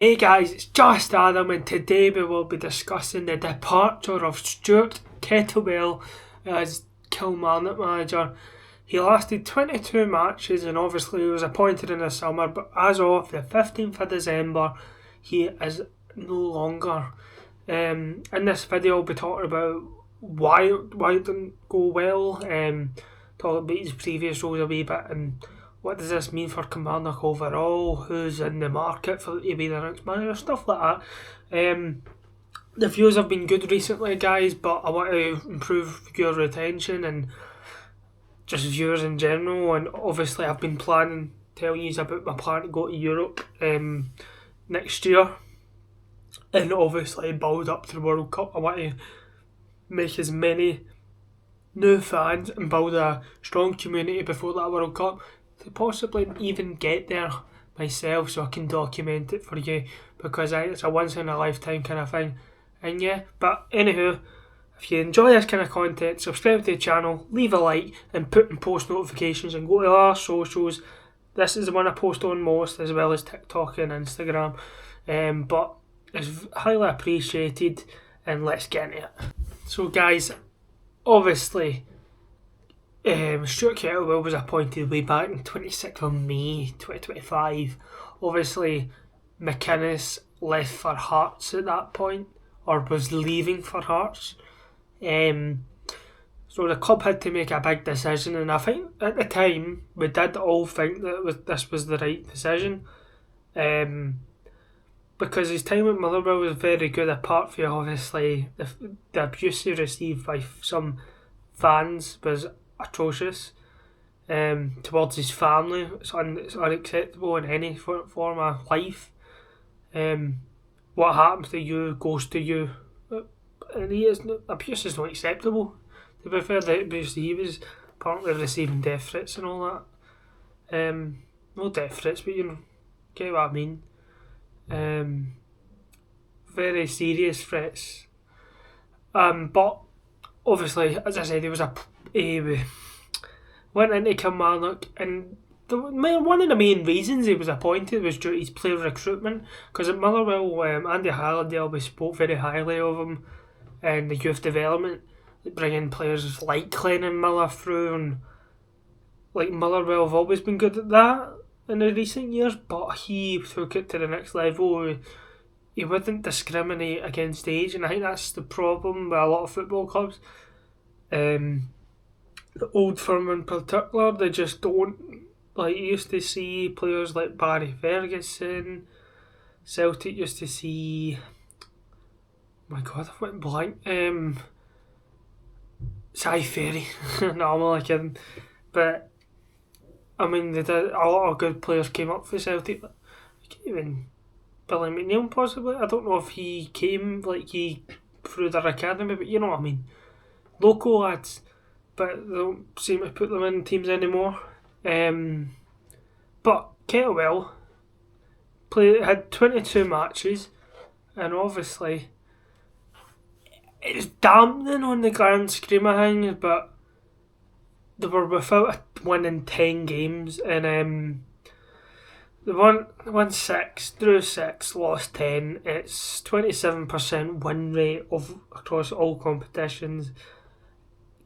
Hey guys, it's just Adam, and today we will be discussing the departure of Stuart Kettlewell as Kilmarnock manager. He lasted 22 matches and obviously he was appointed in the summer, but as of the 15th of December, he is no longer. In this video, we'll be talking about why it didn't go well, talk about his previous roles a wee bit, and what does this mean for Kilmarnock overall, who's in the market for to be the next manager, stuff like that. The views have been good recently, guys, but I want to improve viewer retention and just viewers in general. And obviously, I've been telling you about my plan to go to Europe next year, and obviously build up to the World Cup. I want to make as many new fans and build a strong community before that World Cup to possibly even get there myself, so I can document it for you, because it's a once in a lifetime kind of thing. And yeah, but anywho, if you enjoy this kind of content, subscribe to the channel, leave a like, and put in post notifications, and go to our socials. This is the one I post on most, as well as TikTok and Instagram. But it's highly appreciated, and let's get into it. So guys, obviously, Stuart Kettlewell was appointed way back in 26th of May 2025. Obviously, McInnes left for Hearts at that point, or was leaving for Hearts. So the club had to make a big decision, and I think at the time we did all think that this was the right decision. Because his time at Motherwell was very good, apart from obviously the abuse he received by some fans was atrocious. Towards his family, it's unacceptable in any form of life. What happens to you goes to you, and abuse is not acceptable. To be fair, the abuse he was apparently receiving death threats and all that. No death threats, but you know, get what I mean. Very serious threats. But obviously, as I said, he was went into Kilmarnock, and one of the main reasons he was appointed was due to his player recruitment. Because at Motherwell, Andy Halliday spoke very highly of him and the youth development, bringing players like Clennon Miller through, and like Motherwell have always been good at that in the recent years. But he took it to the next level. He wouldn't discriminate against age, and I think that's the problem with a lot of football clubs. The old firm in particular, they just don't, like, you used to see players like Barry Ferguson. Celtic used to see, oh my god, I went blank. Cy Ferry. No, I'm only kidding. But I mean, they did, a lot of good players came up for Celtic. Even Billy McNeil possibly. I don't know if he came through their academy, but you know what I mean. Local lads, but they don't seem to put them in teams anymore. But Kettlewell had 22 matches, and obviously it's dampening on the grand scheme of things, but they were without a win in 10 games, and they won 6, drew 6, lost 10. It's 27% win rate across all competitions.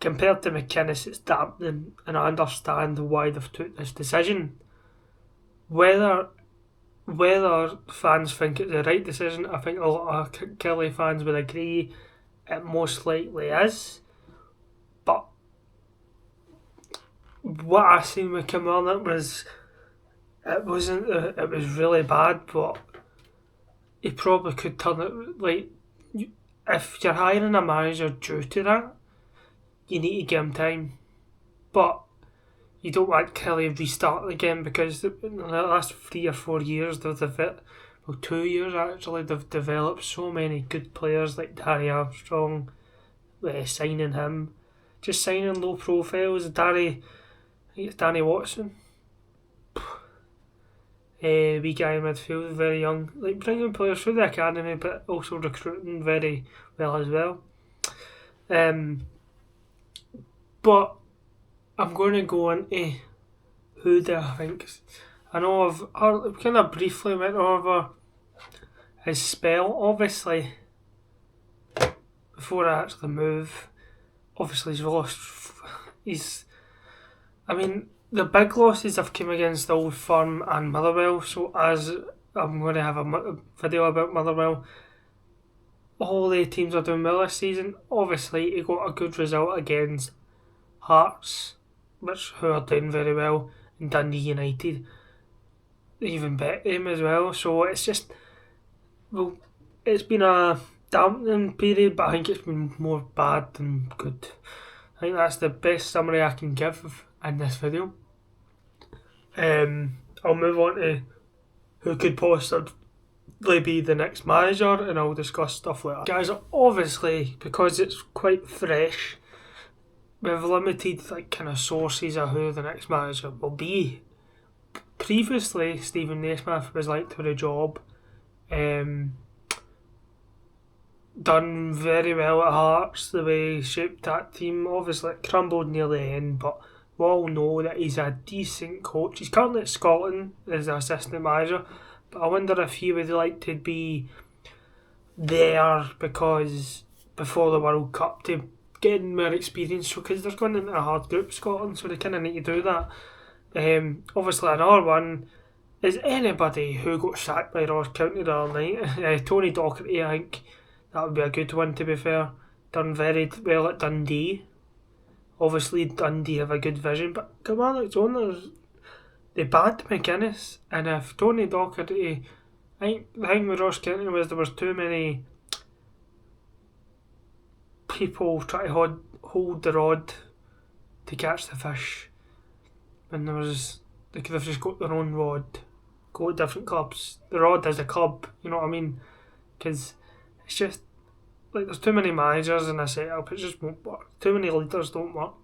Compared to McInnes, it's dampening, and I understand why they've took this decision. Whether fans think it's the right decision, I think a lot of Kelly fans would agree it most likely is. But what I seen with Kilmarnock was, it was really bad, but he probably could turn it, if you're hiring a manager due to that, you need to give him time. But you don't want Kelly restarting again, because in the last 3 or 4 years, 2 years actually, they've developed so many good players like Darry Armstrong, signing him, just signing low profiles. I think it's Danny Watson, wee guy in midfield, very young, bringing players through the academy, but also recruiting very well as well. But I'm going to go into who do I think. I know I've kind of briefly went over his spell, obviously, before I actually move, obviously the big losses have come against Old Firm and Motherwell, so as I'm going to have a video about Motherwell, all the teams are doing well this season. Obviously, he got a good result against Hearts, who are doing very well, and Dundee United even bet them as well. So it's just, well, it's been a dampening period, but I think it's been more bad than good. I think that's the best summary I can give in this video. I'll move on to who could possibly be the next manager, and I'll discuss stuff like that. Guys, obviously, because it's quite fresh, we have limited kind of sources of who the next manager will be. Previously, Stephen Naismith was linked to the job, done very well at Hearts, the way he shaped that team. Obviously it crumbled near the end, but we all know that he's a decent coach. He's currently at Scotland as the assistant manager, but I wonder if he would like to be there because before the World Cup to get more experience, because they're going into a hard group, Scotland, so they kind of need to do that. Obviously another one is anybody who got sacked by Ross County the other night. Tony Docherty, I think that would be a good one, to be fair. Done very well at Dundee. Obviously Dundee have a good vision, but Kilmarnock's owners, they banned McGuinness, and if Tony Docherty, I think the thing with Ross County was there was too many people trying to hold the rod to catch the fish, and they could have just got their own rod, go to different clubs. The rod is a club, you know what I mean? Because it's just there's too many managers in a setup, it just won't work. Too many leaders don't work.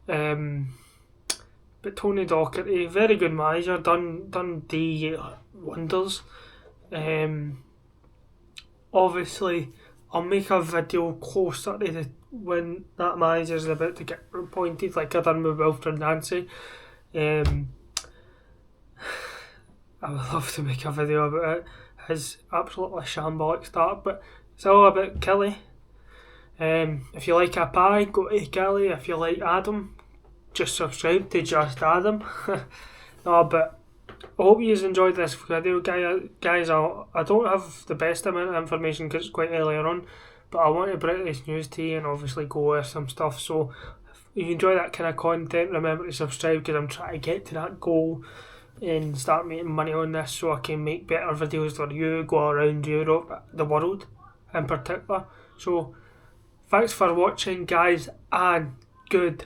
But Tony Docherty, very good manager, done the wonders. Obviously, I'll make a video closer to when that manager's about to get appointed, like I done with Wilfred Nancy. I would love to make a video about it. His absolutely shambolic start, but it's all about Kelly. If you like a pie, go to Kelly. If you like Adam, just subscribe to Just Adam. No, but I hope you enjoyed this video, guys. I don't have the best amount of information because it's quite earlier on, but I want to bring this news to you and obviously go with some stuff. So if you enjoy that kind of content, remember to subscribe, because I'm trying to get to that goal and start making money on this so I can make better videos for you, go around Europe, the world in particular. So thanks for watching, guys, and goodbye.